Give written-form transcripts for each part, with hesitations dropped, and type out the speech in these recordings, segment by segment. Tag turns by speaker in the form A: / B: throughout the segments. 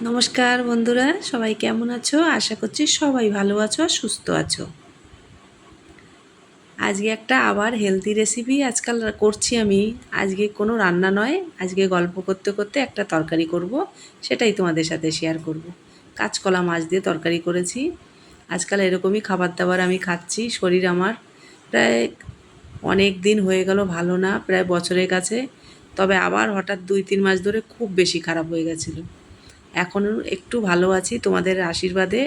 A: নমস্কার বন্ধুরা, সবাই কেমন আছো? আশা করছি সবাই ভালো আছো আর সুস্থ আছো। আজকে একটা আবার হেলদি রেসিপি আজকাল করছি আমি। আজকে কোনো রান্না নয়, আজকে গল্প করতে করতে একটা তরকারি করব, সেটাই তোমাদের সাথে শেয়ার করব। কাঁচকলা মাছ দিয়ে তরকারি করেছি। আজকাল এরকমই খাবার দাবার আমি খাচ্ছি। শরীর আমার প্রায় অনেক দিন হয়ে গেল ভালো না, প্রায় বছরের কাছে। তবে আবার হঠাৎ 2-3 মাস ধরে খুব বেশি খারাপ হয়ে গেছিলো। এখন একটু ভালো আছি তোমাদের আশীর্বাদে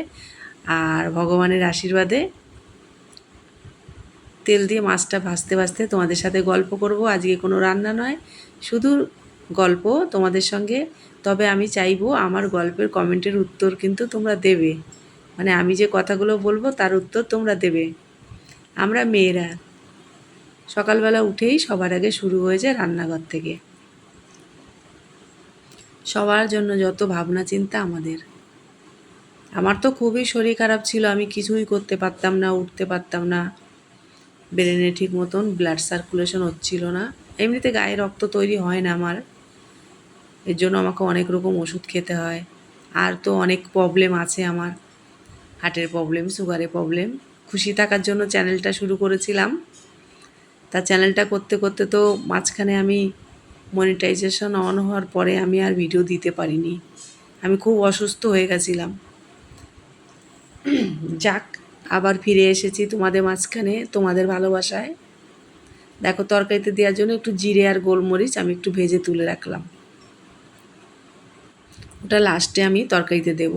A: আর ভগবানের আশীর্বাদে। তেল দিয়ে মাছটা ভাজতে ভাজতে তোমাদের সাথে গল্প করব। আজকে কোনো রান্না নয়, শুধু গল্প তোমাদের সঙ্গে। তবে আমি চাইবো আমার গল্পের কমেন্টের উত্তর কিন্তু তোমরা দেবে, মানে আমি যে কথাগুলো বলবো তার উত্তর তোমরা দেবে। আমরা মেয়েরা সকালবেলা উঠেই সবার আগে শুরু হয়ে যায় রান্নাঘর থেকে। সবার জন্য যত ভাবনা চিন্তা আমাদের। আমার তো খুবই শরীর খারাপ ছিল, আমি কিছুই করতে পারতাম না, উঠতে পারতাম না, ব্রেনে ঠিক মতন ব্লাড সার্কুলেশন হচ্ছিল না। এমনিতে গায়ে রক্ত তৈরি হয় না আমার, এর জন্য আমাকে অনেক রকম ওষুধ খেতে হয়। আর তো অনেক প্রবলেম আছে আমার, হার্টের প্রবলেম, সুগারের প্রবলেম। খুশি থাকার জন্য চ্যানেলটা শুরু করেছিলাম। তা চ্যানেলটা করতে করতে তো মাঝখানে আমি মনিটাইজেশন অন হওয়ার পরে আমি আর ভিডিও দিতে পারিনি। আমি খুব অসুস্থ হয়ে গেছিলাম। যাক, আবার ফিরে এসেছি তোমাদের মাঝখানে, তোমাদের ভালোবাসায়। দেখো, তরকারিতে দেওয়ার জন্য একটু জিরে আর গোলমরিচ আমি একটু ভেজে তুলে রাখলাম, ওটা লাস্টে আমি তরকারিতে দেব।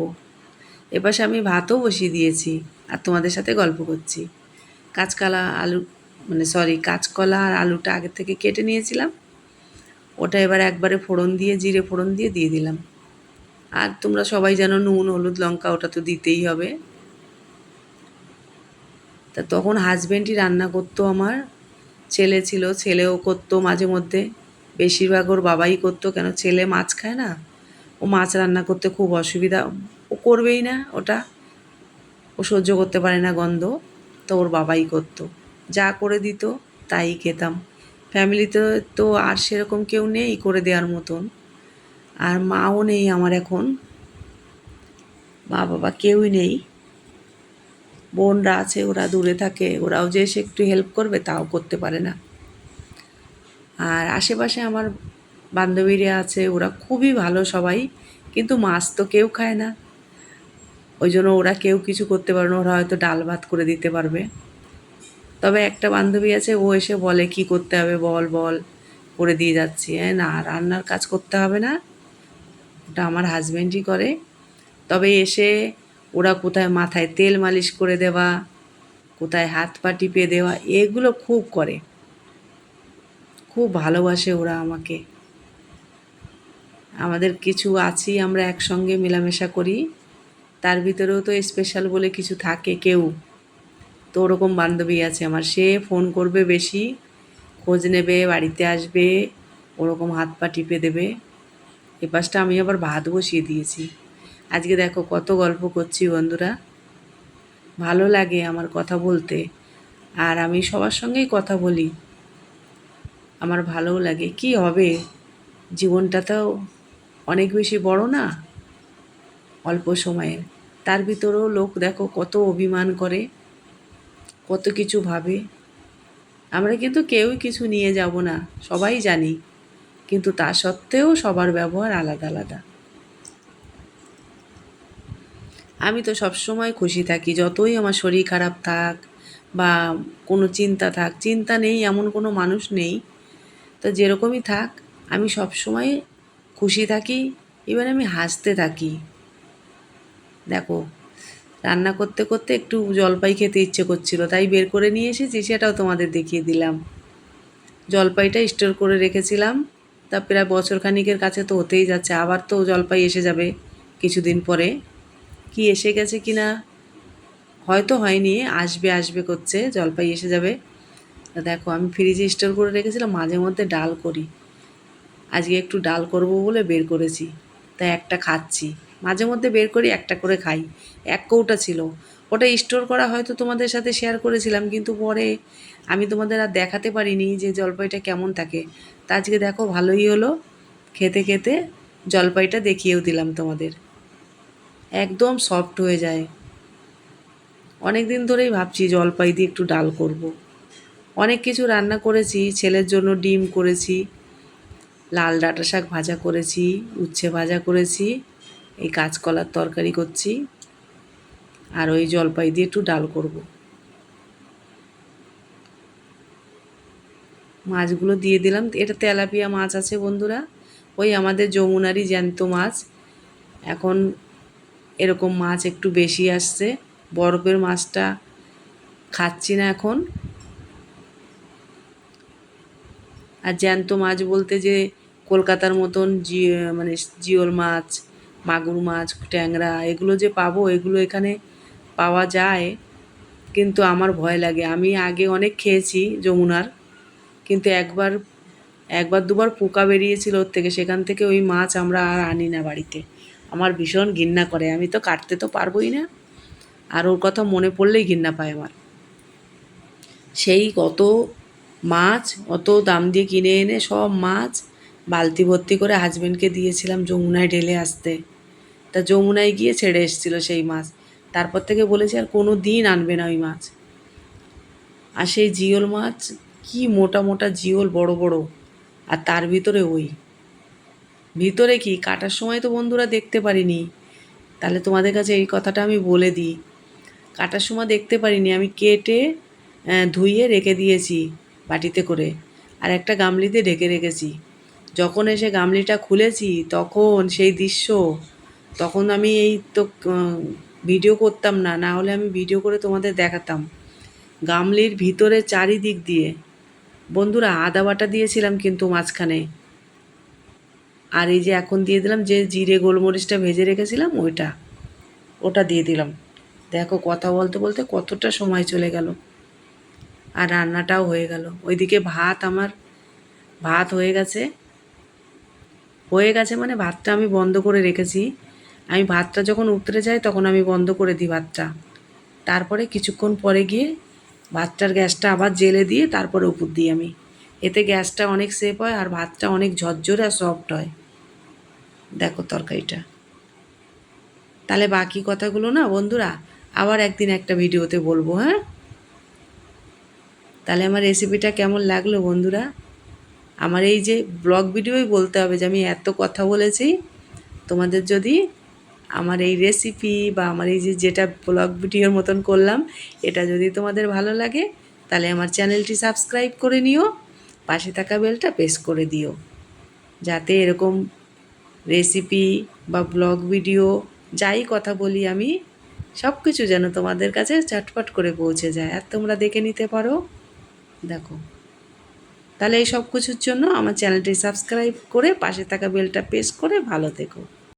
A: এপাশে আমি ভাতও বসিয়ে দিয়েছি আর তোমাদের সাথে গল্প করছি। কাঁচকলা আর আলুটা আগের থেকে কেটে নিয়েছিলাম, ওটা এবার একবারে ফোড়ন দিয়ে, জিরে ফোড়ন দিয়ে দিয়ে দিলাম। আর তোমরা সবাই জানো নুন হলুদ লঙ্কা ওটা তো দিতেই হবে। তা তখন হাজব্যান্ডই রান্না করতো আমার। ছেলে ছিল, ছেলেও করতো মাঝে মধ্যে, বেশিরভাগ ওর বাবাই করতো, কেন ছেলে মাছ খায় না। ও মাছ রান্না করতে খুব অসুবিধা, ও করবেই না ওটা, ও সহ্য করতে পারে না গন্ধ। তো ওর বাবাই করতো, যা করে দিত তাই খেতাম। ফ্যামিলিতে তো আর সেরকম কেউ নেই করে দেওয়ার মতন, আর মাও নেই আমার এখন, মা বাবা কেউই নেই। বোনরা আছে, ওরা দূরে থাকে, ওরাও যে এসে একটু হেল্প করবে তাও করতে পারে না। আর আশেপাশে আমার বান্ধবীরা আছে, ওরা খুবই ভালো সবাই, কিন্তু মাছ তো কেউ খায় না, ওই জন্য ওরা কেউ কিছু করতে পারে না। ওরা হয়তো ডাল ভাত করে দিতে পারবে। তবে একটা বান্ধবী আছে, ও এসে বলে কি করতে হবে বল বল, করে দিয়ে যাচ্ছি। হ্যাঁ, না, রান্নার কাজ করতে হবে না, ওটা আমার হাজব্যান্ডই করে। তবে এসে ওরা কোথায় মাথায় তেল মালিশ করে দেওয়া, কোথায় হাত পা টিপে দেওয়া, এগুলো খুব করে। খুব ভালোবাসে ওরা আমাকে। আমাদের কিছু আছি, আমরা একসঙ্গে মেলামেশা করি, তার ভিতরেও তো স্পেশাল বলে কিছু থাকে কেউ। তো ওরকম বান্ধবী আছে আমার, সে ফোন করবে বেশি, খোঁজ নেবে, বাড়িতে আসবে, ওরকম হাত পা টিপে দেবে। এ পাশটা আমি আবার ভাত বসিয়ে দিয়েছি। আজকে দেখো কত গল্প করছি বন্ধুরা, ভালো লাগে আমার কথা বলতে। আর আমি সবার সঙ্গেই কথা বলি, আমার ভালোও লাগে। কি হবে, জীবনটা তো অনেক বেশি বড় না, অল্প সময়ের। তার ভিতরেও লোক দেখো কত অভিমান করে, কত কিছু ভাবে। আমরা কিন্তু কেউই কিছু নিয়ে যাব না, সবাই জানি, কিন্তু তা সত্ত্বেও সবার ব্যবহার আলাদা আলাদা। আমি তো সবসময় খুশি থাকি, যতই আমার শরীর খারাপ থাক বা কোনো চিন্তা থাক, চিন্তা নেই এমন কোনো মানুষ নেই। তো যেরকমই থাক, আমি সবসময় খুশি থাকি, এবার আমি হাসতে থাকি। দেখো, রান্না করতে করতে একটু জলপাই খেতে ইচ্ছে করছিল, তাই বের করে নিয়ে এসেছি, সেটাও তোমাদের দেখিয়ে দিলাম। জলপাইটা স্টোর করে রেখেছিলাম, তা প্রায় বছরখানিকের কাছে তো হতেই যাচ্ছে, আবার তো জলপাই এসে যাবে কিছুদিন পরে। কি এসে গেছে কি না হয়তো হয়নি, আসবে আসবে করছে, জলপাই এসে যাবে। তা দেখো, আমি ফ্রিজে স্টোর করে রেখেছিলাম, মাঝে মধ্যে ডাল করি। আজকে একটু ডাল করব বলে বের করেছি, তাই একটা খাচ্ছি। মাঝে মধ্যে বের করি, একটা করে খাই। এক কৌটা ছিল, ওটা স্টোর করা হয়তো তোমাদের সাথে শেয়ার করেছিলাম, কিন্তু পরে আমি তোমাদের আর দেখাতে পারিনি যে জলপাইটা কেমন থাকে। তা আজকে দেখো ভালোই হলো, খেতে খেতে জলপাইটা দেখিয়েও দিলাম তোমাদের। একদম সফট হয়ে যায়। অনেক দিন ধরেই ভাবছি জলপাই দিয়ে একটু ডাল করব। অনেক কিছু রান্না করেছি, ছেলের জন্য ডিম করেছি, লাল ডাঁটা শাক ভাজা করেছি, উচ্ছে ভাজা করেছি, এই কাঁচকলার তরকারি করছি, আর ওই জলপাই দিয়ে একটু ডাল করব। মাছগুলো দিয়ে দিলাম। এটা তেলাপিয়া মাছ আছে বন্ধুরা, ওই আমাদের যমুনারই জ্যান্ত মাছ। এখন এরকম মাছ একটু বেশি আসছে, বরফের মাছটা খাচ্ছি না এখন। আর জ্যান্ত মাছ বলতে যে কলকাতার মতন মানে জিওল মাছ, মাগুর মাছ, ট্যাংরা এগুলো যে পাবো, এগুলো এখানে পাওয়া যায়, কিন্তু আমার ভয় লাগে। আমি আগে অনেক খেয়েছি যমুনার, কিন্তু একবার একবার দুবার পোকা বেরিয়েছিল ওর থেকে, সেখান থেকে ওই মাছ আমরা আর আনি না বাড়িতে। আমার ভীষণ ঘৃণা করে, আমি তো কাটতে তো পারবোই না, আর ওর কথা মনে পড়লেই ঘৃণা পায় আমার। সেই কত মাছ অত দাম দিয়ে কিনে এনে সব মাছ বালতি ভর্তি করে হাজবেন্ডকে দিয়েছিলাম যমুনায় ঢেলে আসতে। তা যমুনায় গিয়ে ছেড়ে এসেছিলো সেই মাছ। তারপর থেকে বলেছি আর কোনো দিন আনবে না ওই মাছ। আর সেই জিওল মাছ, কি মোটা মোটা জিওল, বড় বড়, আর তার ভিতরে ওই ভিতরে কি কাটার সময় তো বন্ধুরা দেখতে পারিনি। তাহলে তোমাদের কাছে এই কথাটা আমি বলে দিই, কাটার সময় দেখতে পারিনি, আমি কেটে ধুইয়ে রেখে দিয়েছি বাটিতে করে, আর একটা গামলিতে ঢেকে রেখেছি। যখন এসে গামলিটা খুলেছি তখন সেই দৃশ্য, তখন আমি এই তো ভিডিও করতাম না, না হলে আমি ভিডিও করে তোমাদের দেখাতাম। গামলির ভিতরে চারিদিক দিয়ে বন্ধুরা আদা বাটা দিয়েছিলাম কিন্তু মাঝখানে, আর এই যে এখন দিয়ে দিলাম যে জিরে গোলমরিচটা ভেজে রেখেছিলাম ওটা দিয়ে দিলাম। দেখো কথা বলতে বলতে কতটা সময় চলে গেল, আর রান্নাটাও হয়ে গেল। ওইদিকে ভাত হয়ে গেছে মানে ভাতটা আমি বন্ধ করে রেখেছি। আমি ভাতটা যখন উতরে যায় তখন আমি বন্ধ করে দিই ভাতটা, তারপরে কিছুক্ষণ পরে গিয়ে ভাতটার গ্যাসটা আবার জ্বেলে দিয়ে তারপরে উপর দিই আমি। এতে গ্যাসটা অনেক সেভ হয় আর ভাতটা অনেক ঝরঝরে আর সফট হয়। দেখো তরকারিটা। তাহলে বাকি কথাগুলো না বন্ধুরা আবার একদিন একটা ভিডিওতে বলবো, হ্যাঁ? তাহলে আমার রেসিপিটা কেমন লাগলো বন্ধুরা? আমার এই যে ব্লগ ভিডিওই বলতে হবে যে আমি এত কথা বলেছি। তোমাদের যদি আমার এই রেসিপি বা আমার এই যে যেটা ব্লগ ভিডিওর মতন করলাম, এটা যদি তোমাদের ভালো লাগে তাহলে আমার চ্যানেলটি সাবস্ক্রাইব করে নিও, পাশে থাকা বেলটা প্রেস করে দিও, যাতে এরকম রেসিপি বা ব্লগ ভিডিও যাই কথা বলি আমি, সব কিছু যেন তোমাদের কাছে চটপট করে পৌঁছে যায় আর তোমরা দেখে নিতে পারো। দেখো, তাহলে এই সব কিছুর জন্য আমার চ্যানেলটি সাবস্ক্রাইব করে পাশে থাকা বেলটা প্রেস করে ভালো থেকো।